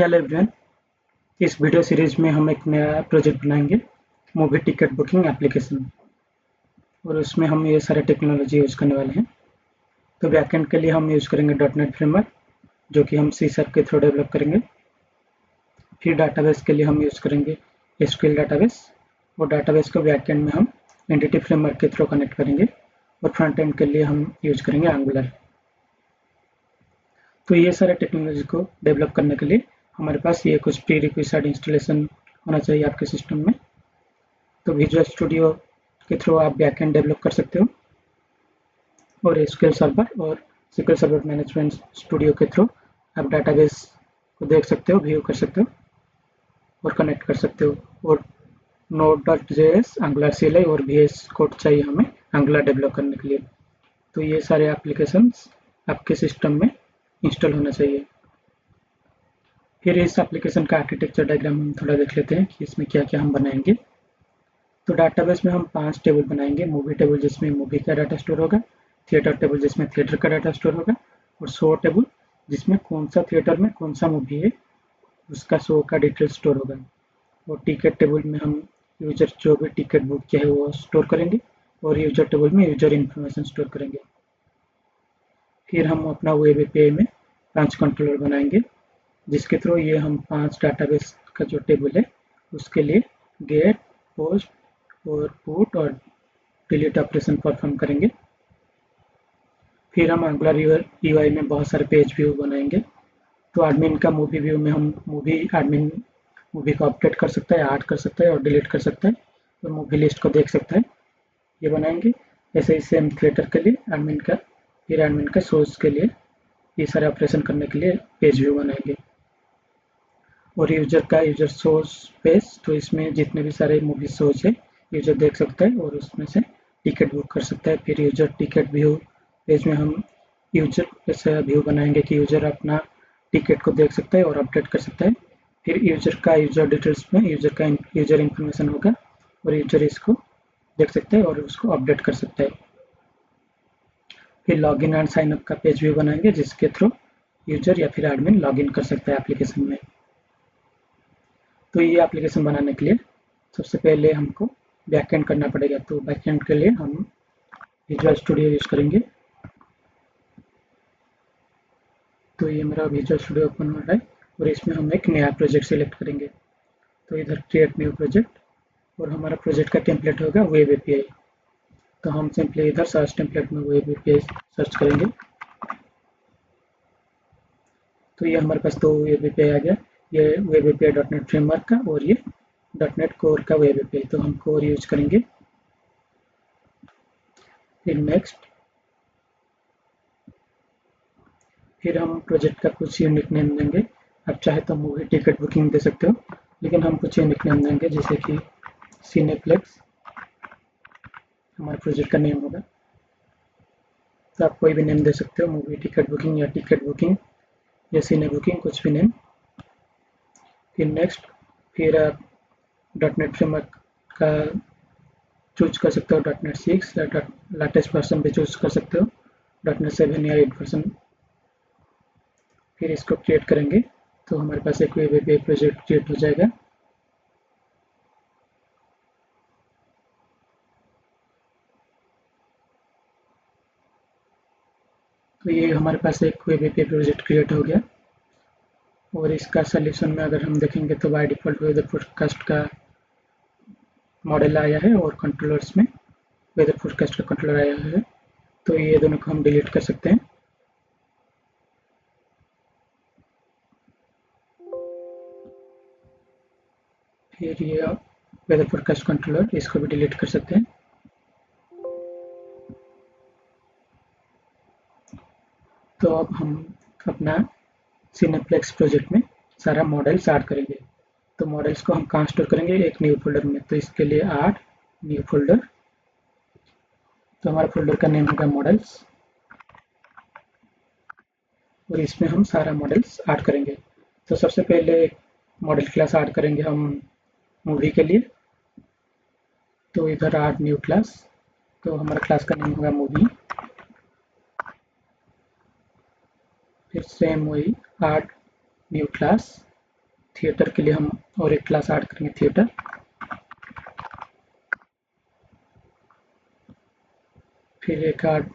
Hello everyone, इस video series में हम एक नया प्रोजेक्ट बनाएंगे मूवी टिकट बुकिंग एप्लीकेशन और उसमें हम ये सारे टेक्नोलॉजी यूज़ करने वाले हैं। तो बैकएंड के लिए हम यूज़ करेंगे .NET फ्रेमवर्क जो कि हम C# के थ्रू डेवलप करेंगे। फिर डाटाबेस के लिए हम यूज़ करेंगे SQL डाटाबेस और डाटाबेस को बैकएंड में हम एंटिटी फ्रेमवर्क के थ्रू कनेक्ट करेंगे और फ्रंट एंड के लिए हम यूज़ करेंगे एंगुलर। तो ये सारे टेक्नोलॉजी को डेवलप करने के लिए हमारे पास ये कुछ प्री रिक्विजिट इंस्टॉलेशन होना चाहिए आपके सिस्टम में। तो विजुअल स्टूडियो के थ्रू आप बैकएंड डेवलप कर सकते हो और SQL सर्वर और SQL सर्वर मैनेजमेंट स्टूडियो के थ्रू आप डाटाबेस को देख सकते हो, व्यू कर सकते हो और कनेक्ट कर सकते हो। और Node.js, Angular CLI और VS कोड चाहिए हमें Angular डेवलप करने के लिए। तो ये सारे एप्लीकेशंस आपके सिस्टम में इंस्टॉल होना चाहिए। फिर इस एप्लीकेशन का आर्किटेक्चर डायग्राम हम थोड़ा देख लेते हैं कि इसमें क्या क्या हम बनाएंगे। तो डाटाबेस में हम 5 टेबल बनाएंगे। मूवी टेबल जिसमें मूवी का डाटा स्टोर होगा, थिएटर टेबल जिसमें थिएटर का डाटा स्टोर होगा और शो टेबल जिसमें कौन सा थिएटर में कौन सा मूवी है उसका शो का डिटेल स्टोर होगा। और टिकट टेबल में हम यूजर जो भी टिकट बुक किया है वो स्टोर करेंगे और यूजर टेबल में यूजर इन्फॉर्मेशन स्टोर करेंगे। फिर हम अपना वेब एपीआई में 5 कंट्रोलर बनाएंगे जिसके थ्रू ये हम 5 डाटाबेस का जो टेबल है उसके लिए गेट, पोस्ट और पुट और डिलीट ऑपरेशन परफॉर्म करेंगे। फिर हम एंगुलर यूआई में बहुत सारे पेज व्यू बनाएंगे। तो एडमिन का मूवी व्यू में हम एडमिन मूवी को अपडेट कर सकता है, ऐड कर सकता है और डिलीट कर सकता है और मूवी लिस्ट को देख सकता है, ये बनाएंगे। ऐसे ही सेम थिएटर के लिए एडमिन का सोर्स के लिए ये सारे ऑपरेशन करने के लिए पेज व्यू बनाएंगे। और यूजर सोर्स पेज, तो इसमें जितने भी सारे मूवी सोर्स है यूजर देख सकता है और उसमें से टिकट बुक कर सकता है। फिर यूजर टिकट व्यू पेज में हम यूजर ऐसा व्यू बनाएंगे कि यूजर अपना टिकट को देख सकता है और अपडेट कर सकता है। फिर यूजर डिटेल्स में यूजर इन्फॉर्मेशन होगा और यूजर इसको देख सकता है और उसको अपडेट कर सकता है। फिर लॉगिन एंड साइन अप का पेज व्यू बनाएंगे जिसके थ्रू यूजर या फिर एडमिन लॉगिन कर सकता है एप्लीकेशन में। तो ये एप्लीकेशन बनाने के लिए सबसे पहले हमको बैकएंड करना पड़ेगा। तो बैकएंड के लिए हम विजुअल स्टूडियो यूज करेंगे। तो ये मेरा विजुअल स्टूडियो ओपन हो रहा है और इसमें हम एक नया प्रोजेक्ट सिलेक्ट करेंगे। तो इधर क्रिएट न्यू प्रोजेक्ट और हमारा प्रोजेक्ट का टेम्पलेट होगा वेब एपीआई। तो हम सिंपली इधर सर्च टेम्पलेट में वेब एपीआई सर्च करेंगे। तो ये हमारे पास 2 वेब एपीआई आ गया, ये वेब एपीआई .NET फ्रेमवर्क का और ये .NET कोर का वेब एपीआई। तो हम कोर यूज करेंगे। फिर नेक्स्ट, फिर हम प्रोजेक्ट का कुछ यूनिक नेम देंगे। आप चाहे तो मूवी टिकट बुकिंग दे सकते हो, लेकिन हम कुछ यूनिक नेम देंगे जैसे कि सिनेप्लेक्स हमारे प्रोजेक्ट का नेम होगा। तो आप कोई भी नेम दे सकते हो, मूवी टिकट बुकिंग या टिकट बुकिंग या सिने बुकिंग, कुछ भी नेम। फिर नेक्स्ट, फिर आप .NET फ्रेमवर्क का चूज कर सकते हो, .NET 6 या लेटेस्ट वर्जन भी चूज कर सकते हो, .NET 7 या 8 वर्जन। फिर इसको क्रिएट करेंगे तो हमारे पास एक वेब एपीआई प्रोजेक्ट क्रिएट हो जाएगा। तो ये हमारे पास एक वेब एपीआई प्रोजेक्ट क्रिएट हो गया और इसका सोल्यूशन में अगर हम देखेंगे तो बाय डिफॉल्ट वेदर फोरकास्ट का मॉडल आया है और कंट्रोलर्स में वेदर फोरकास्ट का कंट्रोलर आया है। तो ये दोनों को हम डिलीट कर सकते हैं। फिर ये वेदर फोरकास्ट कंट्रोलर, इसको भी डिलीट कर सकते हैं। तो अब हम अपना सिनेप्लेक्स प्रोजेक्ट में सारा मॉडल्स ऐड करेंगे। तो मॉडल्स को हम कहाँ स्टोर करेंगे, एक न्यू फोल्डर में। तो इसके लिए ऐड न्यू फोल्डर। तो हमारा फोल्डर का नेम होगा मॉडल्स और इसमें हम सारा मॉडल्स ऐड करेंगे। तो सबसे पहले मॉडल क्लास ऐड करेंगे हम मूवी के लिए। तो इधर ऐड न्यू क्लास, तो हमारा क्लास का नेम होगा मूवी। फिर सेम वही ऐड न्यू क्लास थिएटर के लिए हम और एक क्लास ऐड करेंगे, थिएटर। फिर एक ऐड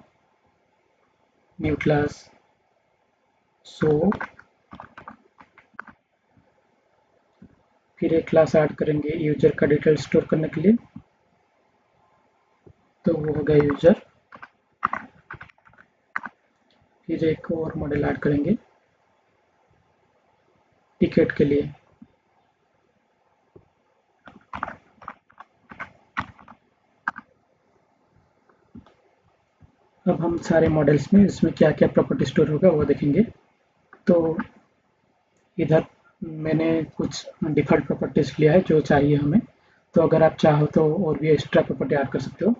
न्यू क्लास शो। फिर एक क्लास ऐड करेंगे यूजर का डिटेल स्टोर करने के लिए, तो वो हो गया यूजर। फिर एक और मॉडल ऐड करेंगे टिकट के लिए। अब हम सारे मॉडल्स में इसमें क्या क्या प्रॉपर्टी स्टोर होगा वो देखेंगे। तो इधर मैंने कुछ डिफ़ॉल्ट प्रॉपर्टीज लिया है जो चाहिए हमें, तो अगर आप चाहो तो और भी एक्स्ट्रा प्रॉपर्टी ऐड कर सकते हो।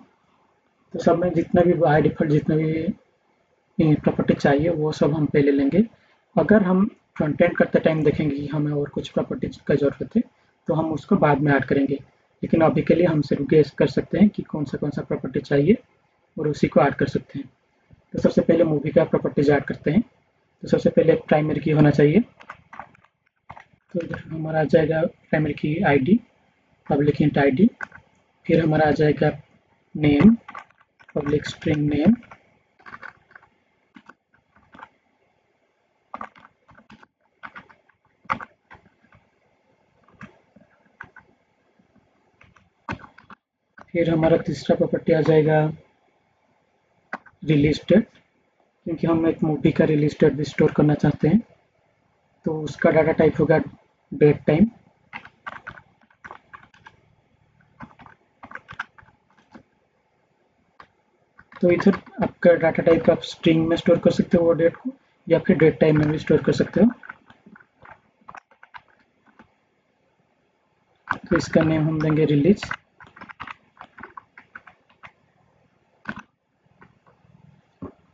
तो सब में जितना भी बाय डिफ़ॉल्ट जितना भी प्रॉपर्टी चाहिए वो सब हम पहले लेंगे। अगर हम फ्रंट एंड करते टाइम देखेंगे कि हमें और कुछ प्रॉपर्टीज का ज़रूरत है तो हम उसको बाद में ऐड करेंगे, लेकिन अभी के लिए हम सिर्फ गेस कर सकते हैं कि कौन सा प्रॉपर्टी चाहिए और उसी को ऐड कर सकते हैं। तो सबसे पहले मूवी का प्रॉपर्टीज ऐड करते हैं। तो सबसे पहले प्राइमरी की होना चाहिए, तो इधर हमारा आ जाएगा प्राइमरी की आईडी, पब्लिक इंट आईडी। फिर हमारा आ जाएगा नेम, पब्लिक स्ट्रिंग नेम। फिर हमारा तीसरा प्रॉपर्टी आ जाएगा रिलीज डेट, क्योंकि हम एक मूवी का रिलीज डेट भी स्टोर करना चाहते हैं, तो उसका डाटा टाइप होगा डेट टाइम। तो इधर आपका डाटा टाइप आप स्ट्रिंग में स्टोर कर सकते हो वो डेट को, या फिर डेट टाइम में भी स्टोर कर सकते हो। तो इसका नेम हम देंगे रिलीज।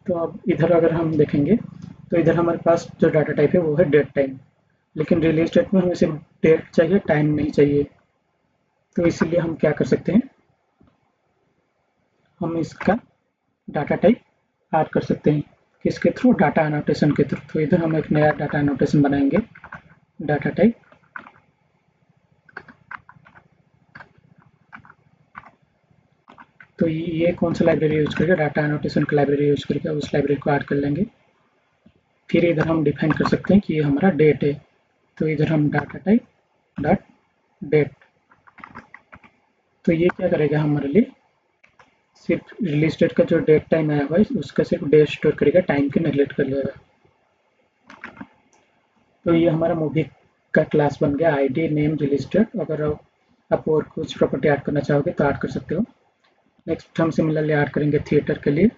तो अब इधर अगर हम देखेंगे तो इधर हमारे पास जो डाटा टाइप है वो है डेट टाइम, लेकिन रिलीज डेट में हमें सिर्फ डेट चाहिए, टाइम नहीं चाहिए। तो इसीलिए हम क्या कर सकते हैं, हम इसका डाटा टाइप ऐड कर सकते हैं। किसके थ्रू? डाटा एनोटेशन के थ्रू। तो इधर हम एक नया डाटा एनोटेशन बनाएंगे, डाटा टाइप। तो ये कौन सा लाइब्रेरी यूज करेगा? डाटा एनोटेशन की लाइब्रेरी यूज करेगा, उस लाइब्रेरी को ऐड कर लेंगे। फिर इधर हम डिफाइन कर सकते हैं कि ये हमारा डेट है, तो इधर हम डाटा टाइप डॉट डेट। तो ये क्या करेगा हमारे लिए, सिर्फ रिलीज डेट का जो डेट टाइम आया हुआ है उसका सिर्फ डेट स्टोर करेगा, टाइम के नेगलेक्ट कर लेगा। तो ये हमारा मूवी का क्लास बन गया, आईडी नेम रिलीज डेट। अगर आप और कुछ प्रॉपर्टी ऐड करना चाहोगे तो ऐड कर सकते हो। नेक्स्ट हम सिमिलरली ऐड करेंगे थिएटर के लिए।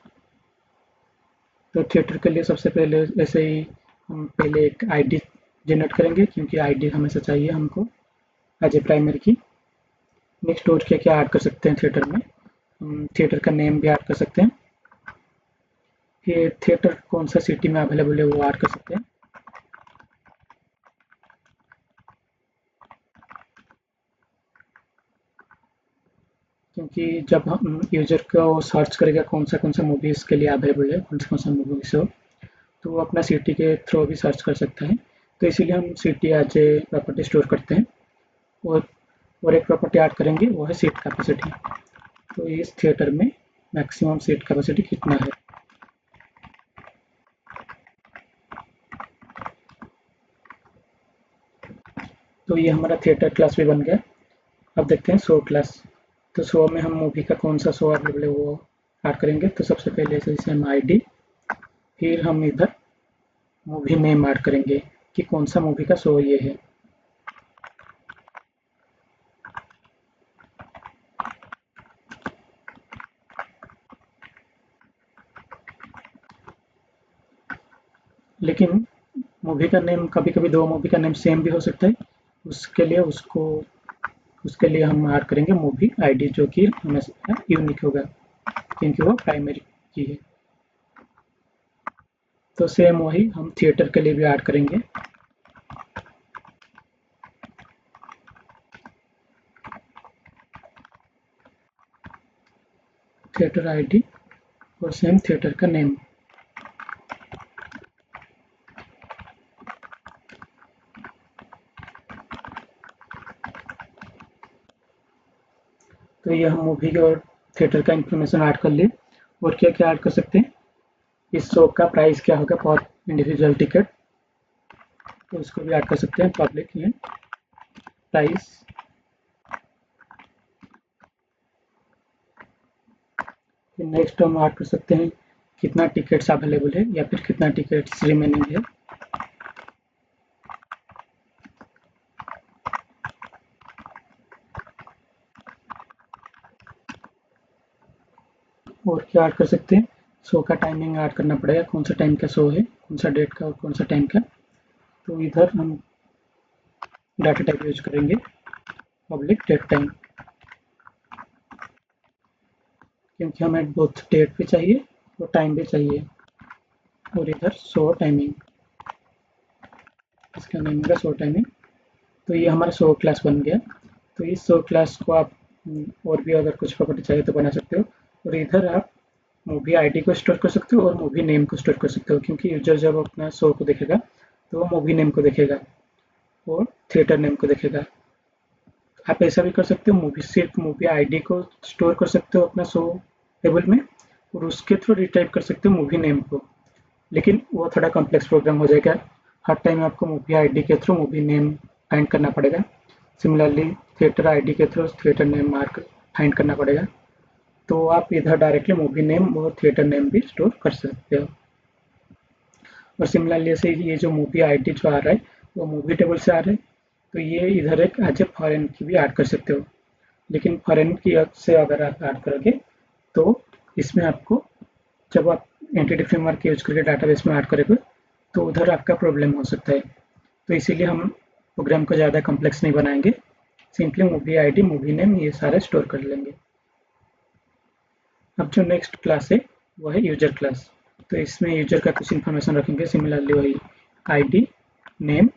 तो थिएटर के लिए सबसे पहले ऐसे ही हम पहले एक आईडी जनरेट करेंगे, क्योंकि आईडी हमेशा चाहिए हमको एज ए प्राइमरी की। नेक्स्ट और क्या क्या ऐड कर सकते हैं थिएटर में, हम थिएटर का नेम भी ऐड कर सकते हैं। फिर थिएटर कौन सा सिटी में अवेलेबल है वो ऐड कर सकते हैं। क्योंकि जब हम यूजर को सर्च करेगा कौन सा मूवी इसके लिए अवेलेबल है, कौन सा मूवी शो, तो वो अपना सिटी के थ्रू भी सर्च कर सकता है। तो इसीलिए हम city as a property store करते हैं। और एक प्रॉपर्टी ऐड करेंगे वो है सीट कैपेसिटी। तो इस थिएटर में मैक्सिमम सीट कैपेसिटी कितना है। तो ये हमारा थिएटर क्लास भी बन गया। अब देखते हैं शो क्लास। तो शो में हम मूवी का कौन सा शो अवेलेबल है वो ऐड करेंगे। तो सबसे पहले जैसे हम आईडी, फिर हम इधर मूवी नेम ऐड करेंगे कि कौन सा मूवी का शो ये है। लेकिन मूवी का नेम कभी-कभी दो मूवी का नेम सेम भी हो सकता है। उसके लिए हम ऐड करेंगे मूवी आईडी, जो कि हमेशा यूनिक होगा क्योंकि वो प्राइमरी की है। तो सेम वही हम थिएटर के लिए भी ऐड करेंगे। थिएटर आईडी और सेम थिएटर का नेम। तो ये हम मूवी और थिएटर का इंफॉर्मेशन ऐड कर लिए। और क्या क्या ऐड कर सकते हैं, इस शो का प्राइस क्या होगा फॉर इंडिविजुअल टिकट, तो इसको भी ऐड कर सकते हैं। पब्लिक ये प्राइस, फिर नेक्स्ट हम ऐड कर सकते हैं कितना टिकट्स अवेलेबल है या फिर कितना टिकट्स रिमेनिंग है। और क्या ऐड कर सकते हैं, शो का टाइमिंग ऐड करना पड़ेगा, कौन सा टाइम का शो है, कौन सा डेट का और कौन सा टाइम का। तो इधर हम डाटा टाइप यूज करेंगे पब्लिक डेट टाइम, क्योंकि हमें बोथ डेट भी चाहिए और टाइम भी चाहिए। और इधर शो टाइमिंग, इसका नेम होगा शो टाइमिंग। तो ये हमारा शो क्लास बन गया। तो इस शो क्लास को आप और भी अगर कुछ प्रॉपर्टी चाहिए तो बना सकते हो। और इधर आप मूवी आईडी को स्टोर कर सकते हो और मूवी नेम को स्टोर कर सकते हो, क्योंकि यूजर जब अपना शो को देखेगा तो वो मूवी नेम को देखेगा और थिएटर नेम को देखेगा। आप ऐसा भी कर सकते हो, मूवी सिर्फ मूवी आईडी को स्टोर कर सकते हो अपना शो टेबल में और उसके थ्रू रिटाइप कर सकते हो मूवी नेम को, लेकिन वो थोड़ा कॉम्प्लेक्स प्रोग्राम हो जाएगा। हर टाइम आपको मूवी आईडी के थ्रू मूवी नेम फाइंड करना पड़ेगा। सिमिलरली थिएटर आईडी के through theatre name mark find करना पड़ेगा। तो आप इधर डायरेक्टली मूवी नेम और थिएटर नेम भी स्टोर कर सकते हो। और सिमिलरली ऐसे ये जो मूवी आईडी जो आ रहा है वो मूवी टेबल से आ रहा है, तो ये इधर एक एज ए फॉरेन की भी ऐड कर सकते हो। लेकिन फॉरेन की से अगर आप ऐड करोगे तो इसमें आपको, जब आप एंटिटी फ्रेमवर्क यूज करके डाटाबेस में ऐड करोगे तो उधर आपका प्रॉब्लम हो सकता है। तो इसीलिए हम प्रोग्राम को ज़्यादा कॉम्प्लेक्स नहीं बनाएंगे, simply movie ID movie name ये सारे स्टोर कर लेंगे। अब जो नेक्स्ट क्लास है वो है यूजर क्लास। तो इसमें यूजर का कुछ इन्फॉर्मेशन रखेंगे, सिमिलरली वही आईडी नेम,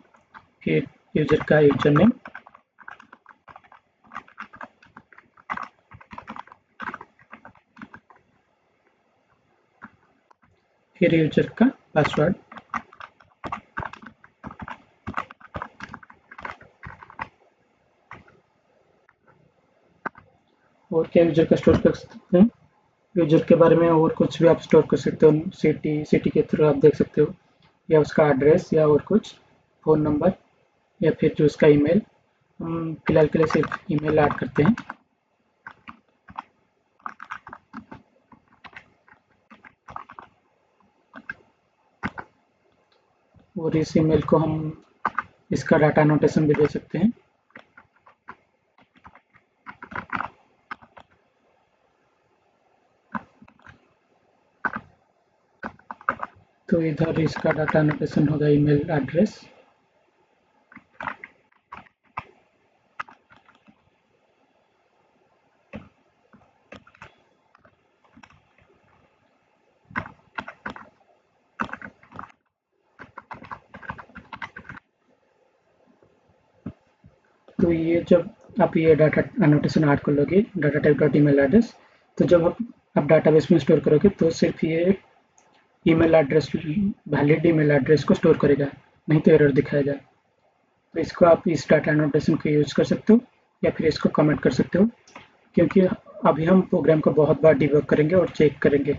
फिर यूजर का यूजर नेम, फिर यूजर का पासवर्ड। और क्या यूजर का स्टोर कर सकते हैं, यूजर के बारे में और कुछ भी आप स्टोर कर सकते हो, सिटी सिटी के थ्रू आप देख सकते हो, या उसका एड्रेस या और कुछ, फ़ोन नंबर, या फिर जो उसका ईमेल। हम फिलहाल के लिए सिर्फ ईमेल ऐड करते हैं। और इस ईमेल को हम इसका डाटा नोटेशन भी दे सकते हैं। तो इधर इसका डाटा नोटेशन होगा ईमेल एड्रेस। तो ये जब आप ये डाटा एनोटेशन ऐड कर लोगे, data type dot email address, तो जब आप डाटाबेस में स्टोर करोगे तो सिर्फ ये email address, valid email address को स्टोर करेगा, नहीं तो एरर दिखाएगा। तो इसको आप इस डाटा एनोटेशन को यूज कर सकते हो या फिर इसको कमेंट कर सकते हो, क्योंकि अभी हम प्रोग्राम को बहुत बार डिबग करेंगे और चेक करेंगे,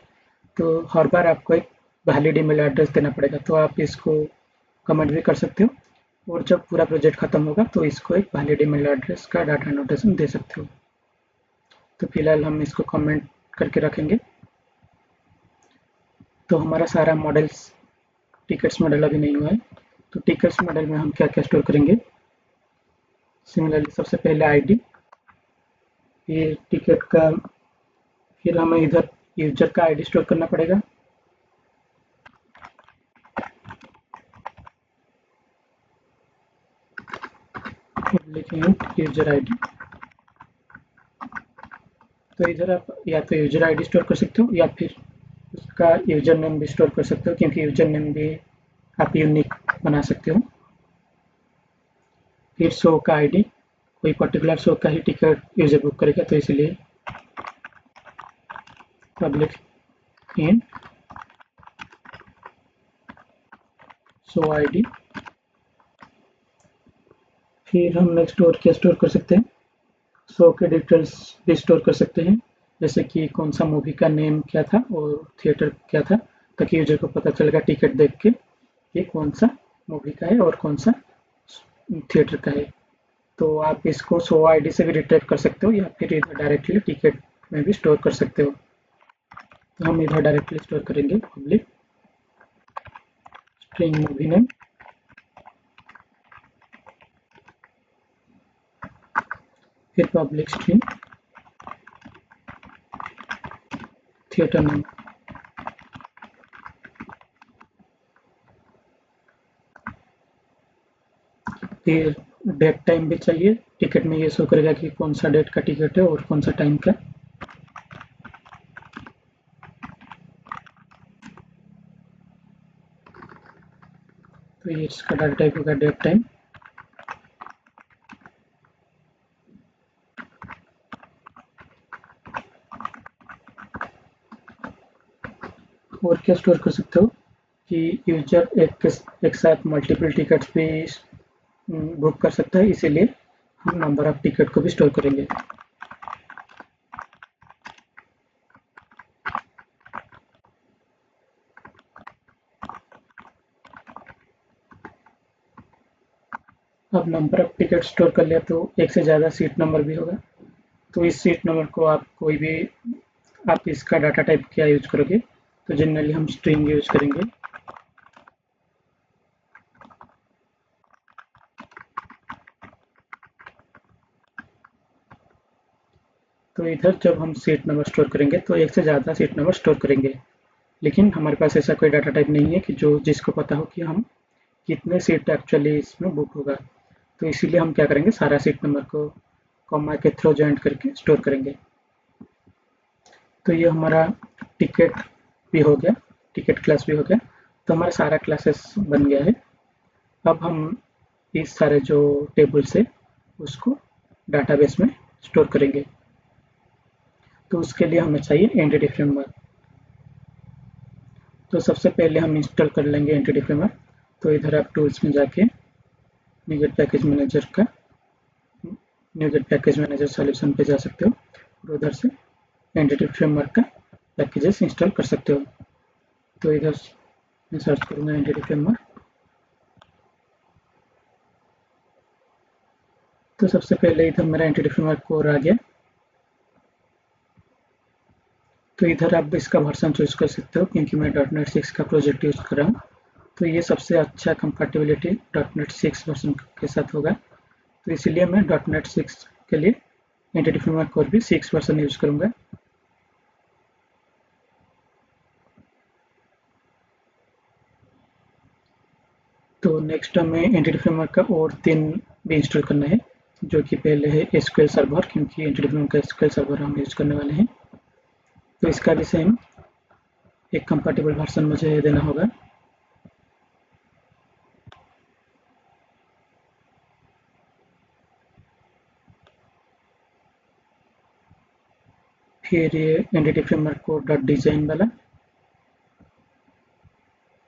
तो हर बार आपको एक वैलिड ईमेल एड्रेस देना पड़ेगा। तो आप इसको कमेंट भी कर सकते हो और जब पूरा प्रोजेक्ट खत्म होगा तो इसको एक वैलिड ईमेल एड्रेस का डाटा नोटेशन दे सकते हो। तो फिलहाल हम इसको कमेंट करके रखेंगे। तो हमारा सारा मॉडल्स, टिकट्स मॉडल अभी नहीं हुआ है। तो टिकट्स मॉडल में हम क्या क्या स्टोर करेंगे, सिमिलरली सबसे पहले आईडी, फिर टिकट का, फिर हमें इधर यूजर का आईडी स्टोर करना पड़ेगा, और लिखेंगे यूजर आईडी। तो इधर आप या तो यूजर आईडी स्टोर कर सकते हो या फिर उसका यूजर नेम भी स्टोर कर सकते हो, क्योंकि यूजर नेम भी आप यूनिक बना सकते हो। फिर शो का आईडी, कोई पर्टिकुलर शो का ही टिकट यूजर बुक करेगा, तो इसलिए पब्लिक इन शो आईडी। फिर हम नेक्स्ट और क्या स्टोर कर सकते हैं, शो के डिटेल्स भी स्टोर कर सकते हैं, जैसे कि कौन सा मूवी का नेम क्या था और थिएटर क्या था, ताकि यूजर को पता चलेगा टिकट देख के कि कौन सा मूवी का है और कौन सा थिएटर का है। तो आप इसको शो आईडी से भी रिट्रीव कर सकते हो या फिर इधर डायरेक्टली टिकट में भी स्टोर कर सकते हो। तो हम इधर डायरेक्टली स्टोर करेंगे पब्लिक स्ट्रिंग मूवी नेम, फिर पब्लिक स्ट्रिंग थिएटर नेम, फिर डेट टाइम भी चाहिए। टिकट में ये शो करेगा कि कौन सा डेट का टिकट है और कौन सा टाइम का। तो ये इसका डाटा टाइप होगा डेट टाइम। और क्या स्टोर कर सकते हो कि यूजर एक साथ मल्टीपल टिकट्स भी बुक कर सकता है, इसीलिए हम नंबर ऑफ टिकट को भी स्टोर करेंगे। अब नंबर ऑफ टिकट स्टोर कर लिया तो एक से ज़्यादा सीट नंबर भी होगा। तो इस सीट नंबर को आप कोई भी आप इसका डाटा टाइप क्या यूज करोगे, तो जनरली हम स्ट्रिंग यूज करेंगे। तो इधर जब हम सीट नंबर स्टोर करेंगे तो एक से ज़्यादा सीट नंबर स्टोर करेंगे, लेकिन हमारे पास ऐसा कोई डाटा टाइप नहीं है कि जो जिसको पता हो कि हम कितने सीट एक्चुअली इसमें बुक होगा। तो इसीलिए हम क्या करेंगे, सारा सीट नंबर को कॉमा के थ्रू जॉइंट करके स्टोर करेंगे। तो ये हमारा टिकट भी हो गया, टिकट क्लास भी हो गया। तो हमारा सारा क्लासेस बन गया है। अब हम इस सारे जो टेबल्स है उसको डाटाबेस में स्टोर करेंगे। तो उसके लिए हमें चाहिए एंटिटी फ्रेमवर्क। तो सबसे पहले हम इंस्टॉल कर लेंगे एंटिटी फ्रेमवर्क। तो इधर आप टूल्स में जाके न्यूजेट पैकेज मैनेजर का न्यूजेट पैकेज मैनेजर सॉल्यूशन पे जा सकते हो और उधर से एंटिटी फ्रेमवर्क का पैकेजेस इंस्टॉल कर सकते हो। तो इधर मैं सर्च करूँगा एंटिटी फ्रेमवर्क। तो सबसे पहले इधर मेरा एंटिटी फ्रेमवर्क कोर आ गया। तो इधर आप इसका वर्जन चूज कर सकते हो, क्योंकि मैं .NET 6 का प्रोजेक्ट यूज कर रहा हूँ। तो ये सबसे अच्छा कंपैटिबिलिटी .NET 6 वर्जन के साथ होगा। तो इसीलिए मैं .NET 6 के लिए एंटिटी फ्रेमवर्क कोर भी 6 वर्जन यूज करूँगा। तो नेक्स्ट हमें एंटिटी फ्रेमवर्क का और 3 भी इंस्टॉल करना है, जो कि पहले है एसक्यूएल सर्वर, क्योंकि एंटिटी फ्रेमवर्क का एसक्यूएल सर्वर हम यूज करने वाले हैं। तो इसका भी सेम एक कंपैटिबल वर्जन मुझे देना होगा। फिर ये एंटिटी फ्रेमवर्क को .design वाला,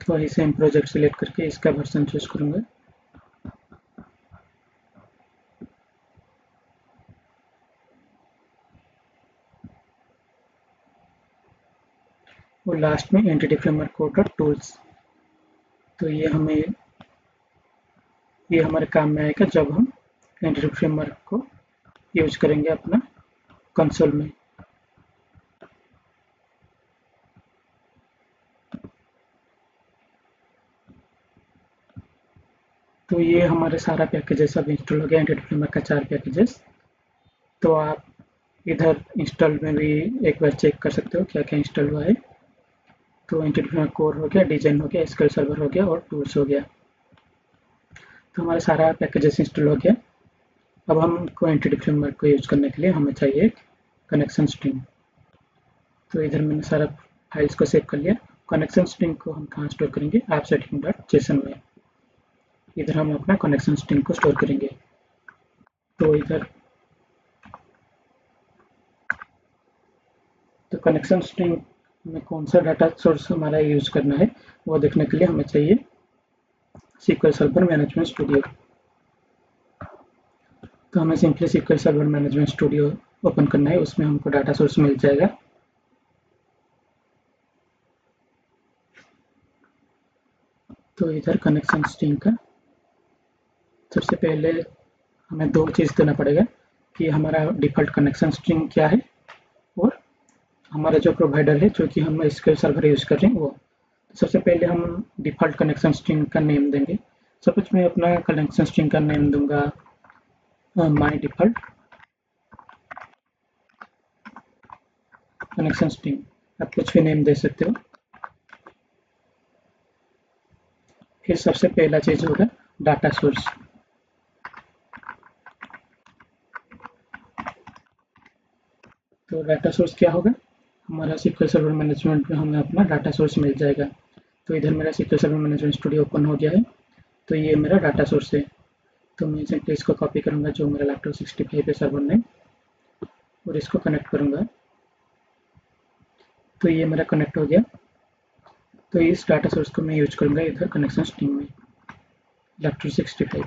तो वही सेम प्रोजेक्ट सिलेक्ट करके इसका वर्जन चूज करूँगा। और लास्ट में एंटिटी फ्रेमवर्क को .tools। तो ये हमारे काम में आएगा जब हम एंटिटी फ्रेमवर्क को यूज करेंगे अपना कंसोल में। तो ये हमारे सारा पैकेजेस अब इंस्टॉल हो गया, एंटिटी फ्रेमवर्क का 4 पैकेजेस। तो आप इधर इंस्टॉल में भी एक बार चेक कर सकते हो क्या क्या इंस्टॉल हुआ है। तो एंटिटी फ्रेमवर्क कोर हो गया, डिजाइन हो गया, एसक्यूएल सर्वर हो गया और टूल्स हो गया। तो हमारा सारा पैकेजेस इंस्टॉल हो गया। अब हमको एंटिटी फ्रेमवर्क को यूज करने के लिए हमें चाहिए एक कनेक्शन स्ट्रिंग। तो इधर मैंने सारा फाइल्स को सेव कर लिया। कनेक्शन स्ट्रिंग को हम कहाँ स्टोर करेंगे, ऐप सेटिंग .json में। इधर हम अपना कनेक्शन स्ट्रिंग को स्टोर करेंगे। तो इधर तो कनेक्शन स्ट्रिंग में कौन सा डाटा सोर्स हमारा यूज करना है, वो देखने के लिए हमें चाहिए SQL सर्वर मैनेजमेंट स्टूडियो। तो हमें simply SQL server management studio open करना है, उसमें हमको डाटा सोर्स मिल जाएगा। तो इधर कनेक्शन स्ट्रिंग का सबसे पहले हमें दो चीज़ देना पड़ेगा कि हमारा डिफ़ॉल्ट कनेक्शन स्ट्रिंग क्या है और हमारा जो प्रोवाइडर है जो कि हम SQL सर्वर यूज़ कर रहे हैं वो। सबसे पहले हम डिफ़ॉल्ट कनेक्शन स्ट्रिंग का नेम देंगे। सपोज मैं अपना कनेक्शन स्ट्रिंग का नेम दूंगा माय डिफ़ॉल्ट कनेक्शन स्ट्रिंग। आप कुछ भी नेम दे सकते हो। फिर सबसे पहला चीज़ होगा डाटा सोर्स। तो डाटा सोर्स क्या होगा, हमारा SQL सर्वर मैनेजमेंट में हमें अपना डाटा सोर्स मिल जाएगा। तो इधर मेरा SQL server management studio open हो गया है। तो ये मेरा डाटा सोर्स है। तो मैं सिंपली इसको कॉपी करूँगा जो मेरा लैपटॉप 65 है सर्वर में, और इसको कनेक्ट करूँगा। तो ये मेरा कनेक्ट हो गया। तो इस डाटा सोर्स को मैं यूज करूँगा इधर कनेक्शन स्ट्रिंग में लैपटॉप 65।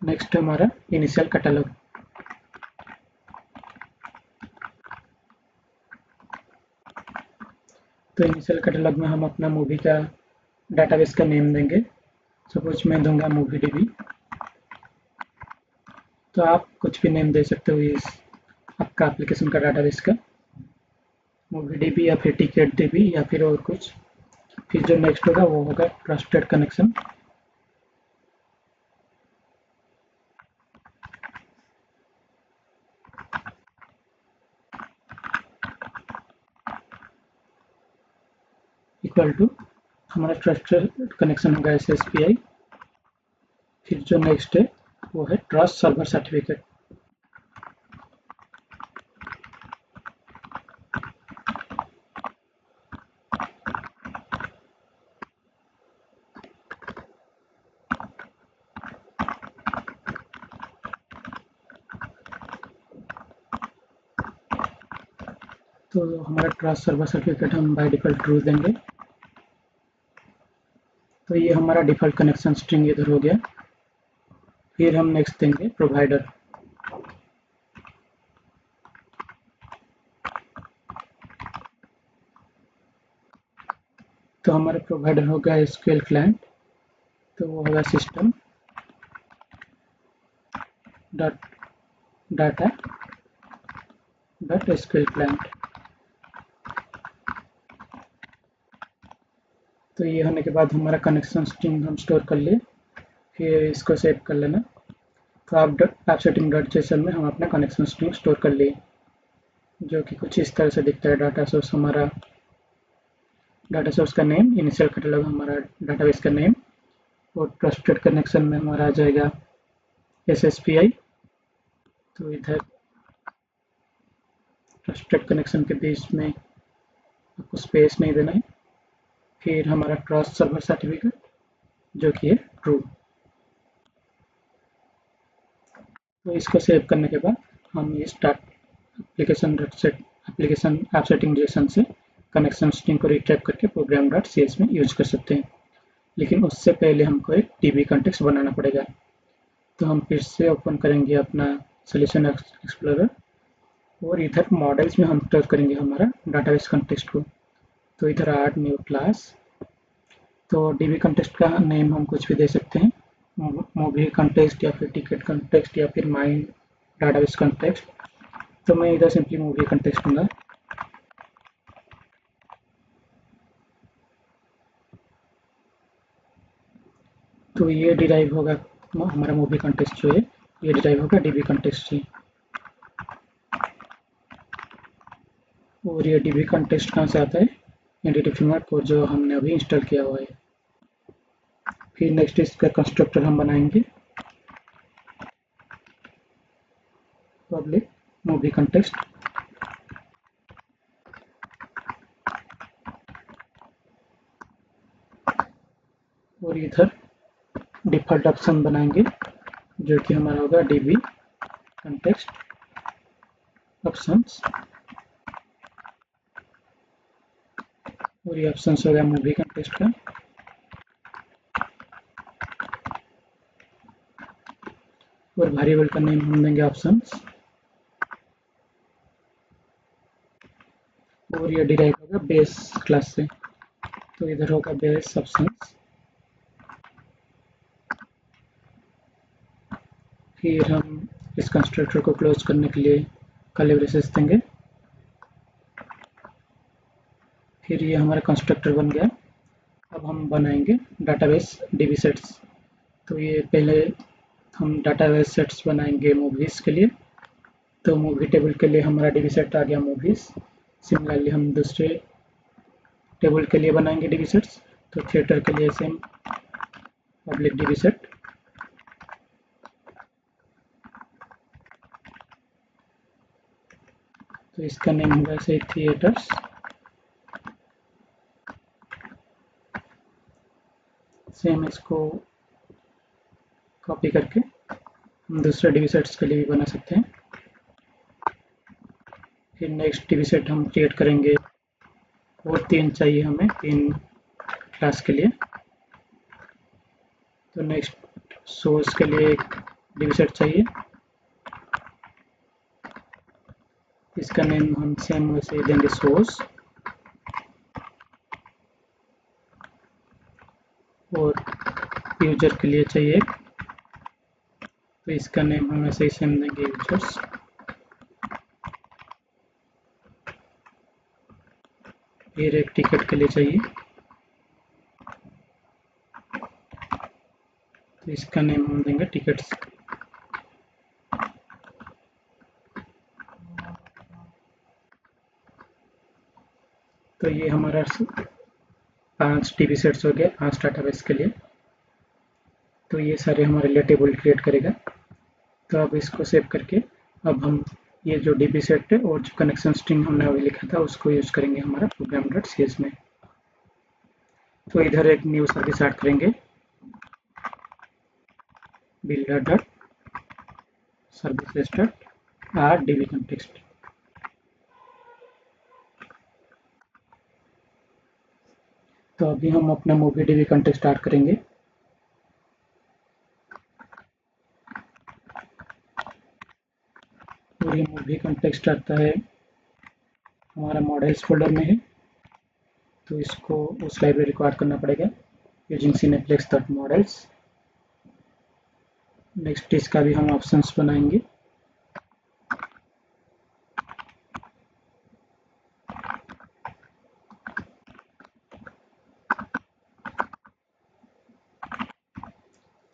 नेक्स्ट हमारा इनिशियल कैटलॉग। तो इनिशियल कैटलॉग में हम अपना मूवी का डाटाबेस का नेम देंगे। सपोज मैं दूंगा मूवी डीबी। तो आप कुछ भी नेम दे सकते हो इस आपका एप्लीकेशन का डाटाबेस का, मूवी डीबी या फिर टिकट डीबी या फिर और कुछ। फिर जो नेक्स्ट होगा वो होगा ट्रस्टेड कनेक्शन। इक्वल टू हमारा ट्रस्टेड कनेक्शन होगा SSPI। फिर जो नेक्स्ट है वो है ट्रस्ट सर्वर सर्टिफिकेट। तो हमारा ट्रस्ट सर्वर सर्टिफिकेट हम बाय डिफ़ॉल्ट ट्रू देंगे। तो ये हमारा डिफ़ॉल्ट कनेक्शन स्ट्रिंग इधर हो गया। फिर हम नेक्स्ट देंगे प्रोवाइडर। तो हमारा प्रोवाइडर होगा SQL क्लाइंट। तो वो होगा system dot data dot SQL client. तो ये होने के बाद हमारा कनेक्शन स्ट्रिंग हम स्टोर कर लिए। फिर इसको सेव कर लेना। तो आप सेटिंग डॉट जेसन में हम अपना कनेक्शन स्ट्रिंग स्टोर कर लिए, जो कि कुछ इस तरह से दिखता है। डाटा सोर्स हमारा, डाटा सोर्स का नेम, इनिशियल कैटलॉग हमारा डाटाबेस का नेम, और ट्रस्टेड कनेक्शन में हमारा आ जाएगा SSPI। तो इधर ट्रस्टेड कनेक्शन के बीच में आपको स्पेस नहीं देना है। फिर हमारा ट्रस्ट सर्वर सर्टिफिकेट जो कि है ट्रू। तो इसको सेव करने के बाद हम ये start application dot set application app setting Jason से कनेक्शन स्ट्रिंग को रिट्रैप करके प्रोग्राम डॉट CS में यूज कर सकते हैं। लेकिन उससे पहले हमको एक DB कॉन्टेक्स्ट बनाना पड़ेगा। तो हम फिर से ओपन करेंगे अपना सोल्यूशन एक्सप्लोरर, और इधर मॉडल्स में हम स्टोर करेंगे हमारा डाटाबेस कॉन्टेक्स्ट को। तो इधर ऐड न्यू क्लास। तो DB कॉन्टेक्स्ट का नेम हम कुछ भी दे सकते हैं, मूवी कॉन्टेक्स्ट या फिर टिकट कॉन्टेक्स्ट या फिर माई डाटाबेस कॉन्टेक्स्ट। तो मैं इधर सिंपली मूवी कॉन्टेक्स्ट दूंगा। तो ये डिराइव होगा, हमारा मूवी कॉन्टेक्स्ट जो है ये डिराइव होगा DB कॉन्टेक्स्ट से। और ये DB कॉन्टेक्स्ट कहाँ से आता है, एंटिटी फ्रेमवर्क और जो हमने अभी इंस्टॉल किया हुआ है। फिर नेक्स्ट इसका कंस्ट्रक्टर हम बनाएंगे पब्लिक मूवी कॉन्टेक्स्ट। और इधर डिफ़ॉल्ट ऑप्शन बनाएंगे जो कि हमारा होगा DB कॉन्टेक्स्ट ऑप्शंस। और ये ऑप्शंस होगा मूवी कॉन्टेक्स्ट का। और वेरिएबल का नेम हम देंगे ऑप्शंस, और ये डिराइव होगा बेस क्लास से, तो इधर होगा बेस ऑप्शंस। फिर हम इस कंस्ट्रक्टर को क्लोज करने के लिए कर्ली ब्रेसेस देंगे। फिर ये हमारा कंस्ट्रक्टर बन गया। अब हम बनाएंगे डाटाबेस डीबी सेट्स। तो ये पहले हम डाटाबेस सेट्स बनाएंगे मूवीज़ के लिए। तो मूवी टेबल के लिए हमारा डीबी सेट आ गया मूवीज़। सिमिलरली हम दूसरे टेबल के लिए बनाएंगे डीबी सेट्स। तो थिएटर के लिए सेम पब्लिक डीबी सेट। तो इसका नेम होगा ऐसे थिएटर्स। सेम इसको कॉपी करके हम दूसरे डीबी सेट्स के लिए भी बना सकते हैं। फिर नेक्स्ट डीबी सेट हम क्रिएट करेंगे, और 3 चाहिए हमें 3 क्लास के लिए। तो नेक्स्ट सोर्स के लिए एक डीबी सेट चाहिए। इसका नेम हम सेम वैसे ही देंगे सोर्स। और यूजर के लिए चाहिए, तो इसका नेम हम ऐसे ही सेम देंगे यूजर्स। फिर एक टिकट के लिए चाहिए, तो इसका नेम हम देंगे टिकट्स। तो ये हमारा 5 डीबी सेट्स हो गए 5 डाटाबेस के लिए। तो ये सारे हमारे लिए टेबल क्रिएट करेगा। तो अब इसको सेव करके अब हम ये जो डीबी सेट है और जो कनेक्शन स्ट्रिंग हमने अभी लिखा था उसको यूज करेंगे हमारा program.cs में। तो इधर एक न्यू सर्विस ऐड करेंगे, builder.services.addDBContext। तो अभी हम अपना मूवी डीबी कंटेक्स्ट स्टार्ट करेंगे। और ये मूवी कंटेक्स्ट आता है हमारा मॉडल्स फोल्डर में है। तो इसको उस लाइब्रेरी को ऐड करना पड़ेगा यूजिंग cineplex.models। नेक्स्ट इसका भी हम ऑप्शंस बनाएंगे।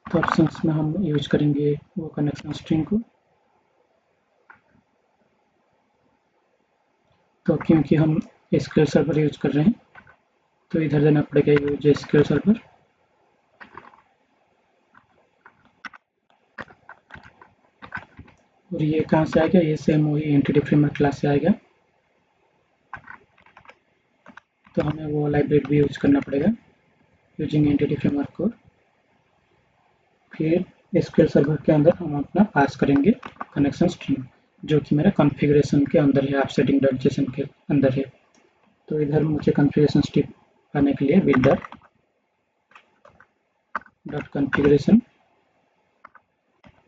तो ऑप्शंस में हम यूज करेंगे वो कनेक्शन स्ट्रिंग को। तो क्योंकि हम एसक्यूएल सर्वर यूज कर रहे हैं तो इधर देना पड़ेगा यूज एसक्यूएल सर्वर। और ये कहाँ से आएगा, ये सेम वही एंटिटी फ्रेमवर्क क्लास से आएगा। तो हमें वो लाइब्रेरी भी यूज करना पड़ेगा यूजिंग एंटिटी फ्रेमवर्क को। फिर एसक्यूएल सर्वर के अंदर हम अपना पास करेंगे कनेक्शन स्ट्रिंग, जो कि मेरा कॉन्फ़िगरेशन के अंदर है, आप सेटिंग डॉट जेसन के अंदर है। तो इधर मुझे कॉन्फ़िगरेशन स्ट्रिंग आने के लिए builder dot configuration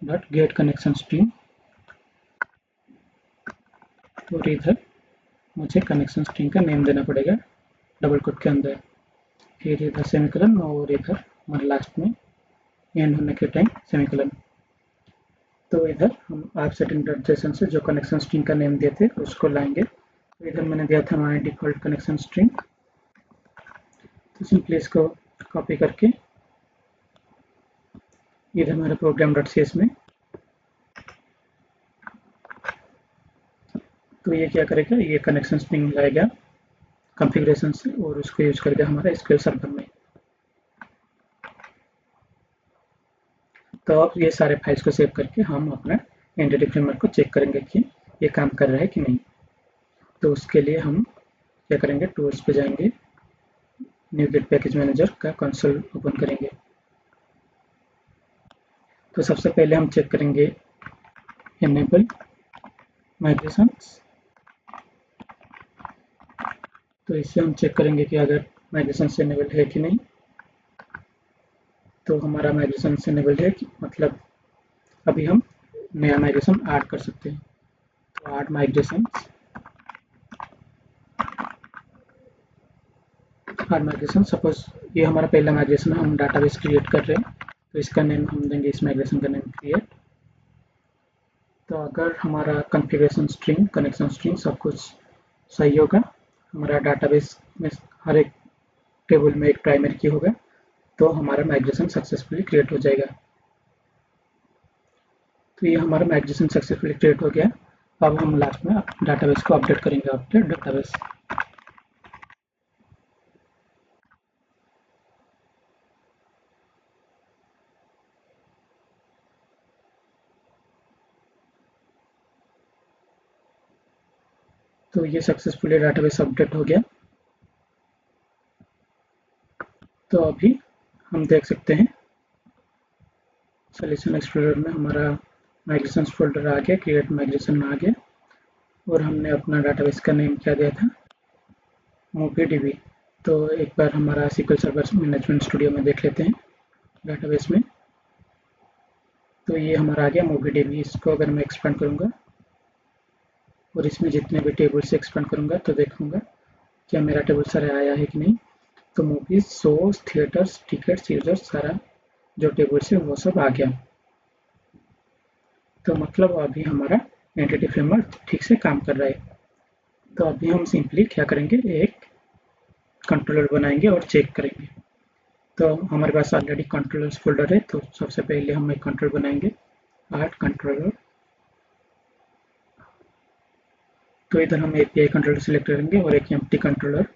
dot get connection string, और इधर मुझे कनेक्शन स्ट्रिंग का नेम देना पड़ेगा डबल कोट के अंदर। फिर इधर सेमीकोलन और इधर हमारे लास्ट में एंड होने के टाइम सेमीकोलन। तो इधर हम आप सेटिंग डॉट जेसन से जो कनेक्शन स्ट्रिंग का नेम दिए थे उसको लाएंगे। तो इधर मैंने दिया था हमारा डिफॉल्ट कनेक्शन स्ट्रिंग। तो सिंपली इसको कॉपी करके इधर हमारे program.cs में, तो ये क्या करेगा, ये कनेक्शन स्ट्रिंग लाएगा कॉन्फ़िगरेशन से और उसको यूज करेगा हमारा एसक्यूएल सर्वर में। तो अब ये सारे फाइल्स को सेव करके हम अपना एंटिटी फ्रेमवर्क को चेक करेंगे कि ये काम कर रहा है कि नहीं। तो उसके लिए हम क्या करेंगे, टूल्स पे जाएंगे, न्यू गेट पैकेज मैनेजर का कंसोल ओपन करेंगे। तो सबसे पहले हम चेक करेंगे इनेबल माइग्रेशंस। तो इससे हम चेक करेंगे कि अगर माइग्रेशन इनेबल है कि नहीं। तो हमारा माइग्रेशन इनेबल है कि मतलब अभी हम नया माइग्रेशन ऐड कर सकते हैं। तो ऐड माइग्रेशन, सपोज ये हमारा पहला माइग्रेशन है, हम डाटाबेस क्रिएट कर रहे हैं, तो इसका नेम हम देंगे, इस माइग्रेशन का नेम क्रिएट। तो अगर हमारा कॉन्फ़िगरेशन स्ट्रिंग, कनेक्शन स्ट्रिंग सब कुछ सही होगा, हमारा डाटाबेस में हर एक टेबल में एक प्राइमरी की होगा, तो हमारा माइग्रेशन सक्सेसफुली क्रिएट हो जाएगा। तो ये हमारा माइग्रेशन सक्सेसफुली क्रिएट हो गया। अब हम लास्ट में डाटाबेस को अपडेट करेंगे, अपडेट डाटाबेस। तो ये सक्सेसफुली डाटाबेस अपडेट हो गया। तो अभी हम देख सकते हैं सॉल्यूशन एक्सप्लोरर में हमारा माइग्रेशन फोल्डर आ गया, क्रिएट माइग्रेशन आ गया, और हमने अपना डाटाबेस का नेम क्या दिया था, MovieDB। तो एक बार हमारा SQL सर्वर मैनेजमेंट स्टूडियो में देख लेते हैं डाटाबेस में। तो ये हमारा आ गया MovieDB। इसको अगर मैं एक्सपेंड करूँगा और इसमें जितने भी टेबल से एक्सपेंड करूँगा तो देखूँगा क्या मेरा टेबल सारा आया है कि नहीं। तो movies, shows, theatres, tickets, users, सारा जो टेबल है वो सब आ गया। तो मतलब अभी हमारा एंटिटी फ्रेमवर्क ठीक से काम कर रहा है। तो अभी हम सिंपली क्या करेंगे, एक कंट्रोलर बनाएंगे और चेक करेंगे। तो हमारे पास ऑलरेडी कंट्रोलर्स फोल्डर है, तो सबसे पहले हम एक कंट्रोलर बनाएंगे, ऐड कंट्रोलर। तो इधर हम API कंट्रोलर सिलेक्ट करेंगे और एक एम्प्टी कंट्रोलर।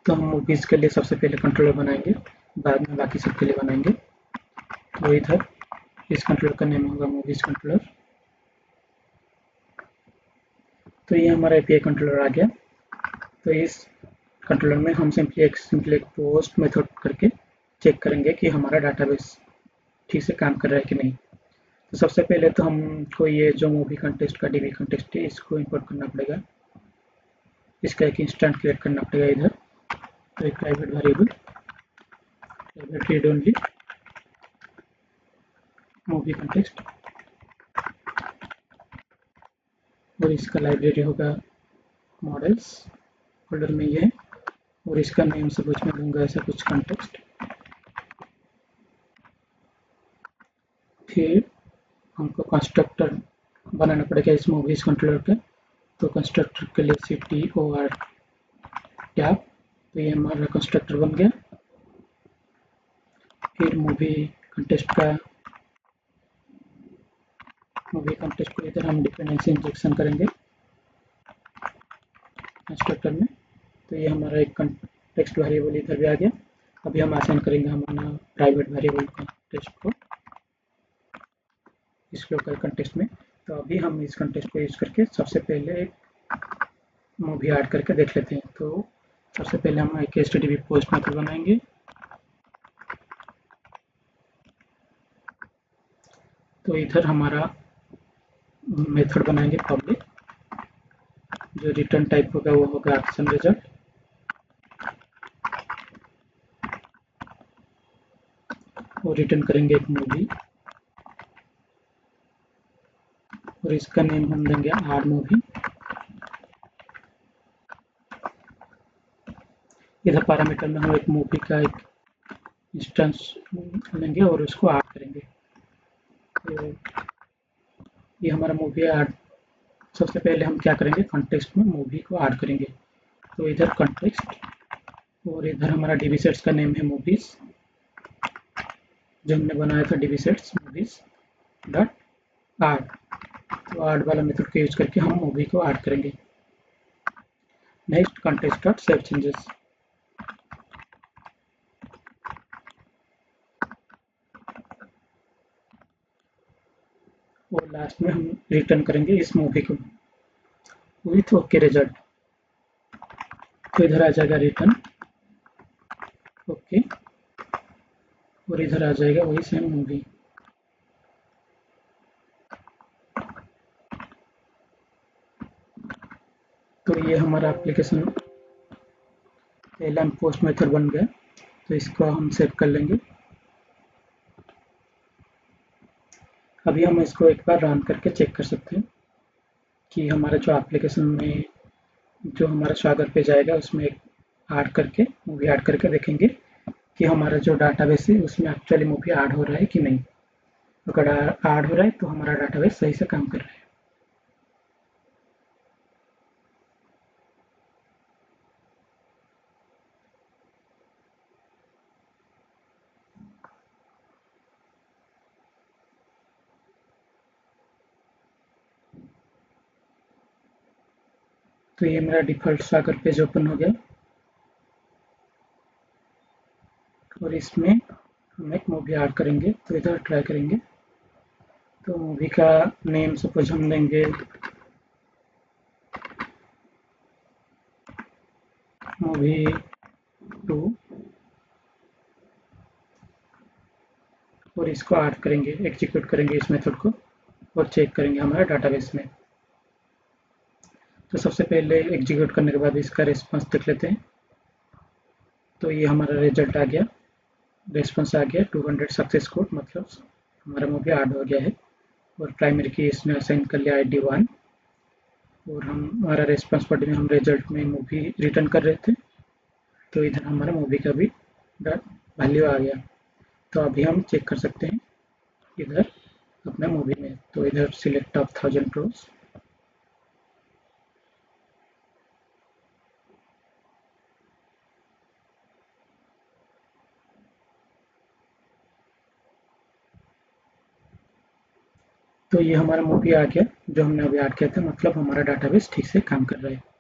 तो हम मूवीज के लिए सबसे पहले कंट्रोलर बनाएंगे, बाद में बाकी सब के लिए बनाएंगे। तो इधर इस कंट्रोलर का नेम होगा मूवीज कंट्रोलर। तो ये हमारा API कंट्रोलर आ गया। तो इस कंट्रोलर में हम सिंपली एक पोस्ट मेथड करके चेक करेंगे कि हमारा डाटाबेस ठीक से काम कर रहा है कि नहीं। तो सबसे पहले तो हमको ये जो मूवी कंटेस्ट का DB कंटेस्ट है, इसको इंपोर्ट करना पड़ेगा। इसका एक इंस्टेंट क्रिएट करना पड़ेगा इधर। तो एक private variable, private read only movie contest, और इसका लाइब्रेरी होगा मॉडल्स, फोल्डर में ये है, और इसका नेम सपोज मैं दूंगा ऐसा कुछ कंटेक्स्ट। फिर हमको कंस्ट्रक्टर बनाना पड़ेगा इस मूवीज कंट्रोलर का। तो कंस्ट्रक्टर के लिए CTOR टैब। तो ये हमारा कंस्ट्रक्टर बन गया। फिर मूवी कंटेस्ट को इधर हम डिपेंडेंसी इंजेक्शन करेंगे कंस्ट्रक्टर में। तो ये हमारा एक टेक्स्ट वेरिएबल इधर भी आ गया। अभी हम असाइन करेंगे हमारा प्राइवेट वेरिएबल कंटेस्ट को इस लोकल कंटेस्ट में। तो अभी हम इस कंटेस्ट को यूज करके सबसे पहले एक मूवी ऐड करके देख लेते हैं। तो सबसे पहले हम एक HTTP पोस्ट मेथड बनाएंगे। तो इधर हमारा मेथड बनाएंगे पब्लिक, जो रिटर्न टाइप होगा वो होगा एक्शन रिजल्ट। और रिटर्न करेंगे एक मूवी, और इसका नेम हम देंगे आर मूवी। इधर पैरामीटर में हम एक मूवी का एक इंस्टेंस लेंगे और उसको ऐड करेंगे। तो ये हमारा मूवी ऐड, सबसे पहले हम क्या करेंगे, कॉन्टेक्स्ट में मूवी को ऐड करेंगे। तो इधर कॉन्टेक्स्ट, और इधर हमारा DB सेट्स का नेम है मूवीज, जो हमने बनाया था DB sets movies dot add. तो ऐड वाला मेथड को यूज करके हम मूवी को ऐड करेंगे। Next context dot save changes, और लास्ट में हम रिटर्न करेंगे इस मूवी को विथ ओके रिजल्ट। तो इधर आ जाएगा रिटर्न ओके, और इधर आ जाएगा वही सेम मूवी। तो ये हमारा एप्लीकेशन पहला पोस्ट मेथड बन गया। तो इसको हम सेव कर लेंगे। अभी हम इसको एक बार रन करके चेक कर सकते हैं कि हमारा जो एप्लीकेशन में जो हमारा स्वागत पेज आएगा उसमें ऐड करके मूवी ऐड करके देखेंगे कि हमारा जो डाटाबेस है उसमें एक्चुअली मूवी ऐड हो रहा है कि नहीं। अगर ऐड हो रहा है तो हमारा डाटाबेस सही से काम कर रहा है। तो ये मेरा डिफ़ॉल्ट स्वागत पेज ओपन हो गया और इसमें हम एक मूवी ऐड करेंगे। तो इधर ट्राई करेंगे। तो मूवी का नेम सपोज हम देंगे मूवी 2 और इसको ऐड करेंगे, एग्जीक्यूट करेंगे इस मेथड को और चेक करेंगे हमारे डाटाबेस में। तो सबसे पहले एग्जीक्यूट करने के बाद इसका रिस्पांस देख लेते हैं। तो ये हमारा रिजल्ट आ गया, रिस्पांस आ गया 200 सक्सेस कोड, मतलब हमारा मूवी ऐड हो गया है और प्राइमरी की इसमें असाइन कर लिया ID 1 और हम हमारा रिस्पांस बॉडी में हम रिजल्ट में मूवी रिटर्न कर रहे थे। तो इधर हमारा मूवी का भी वैल्यू आ गया। तो अभी हम चेक कर सकते हैं इधर अपना मूवी में। तो इधर सिलेक्ट टॉप 1000 रोज। तो ये हमारा मूवी आ गया जो हमने अभी ऐड किया था, मतलब हमारा डाटाबेस ठीक से काम कर रहा है।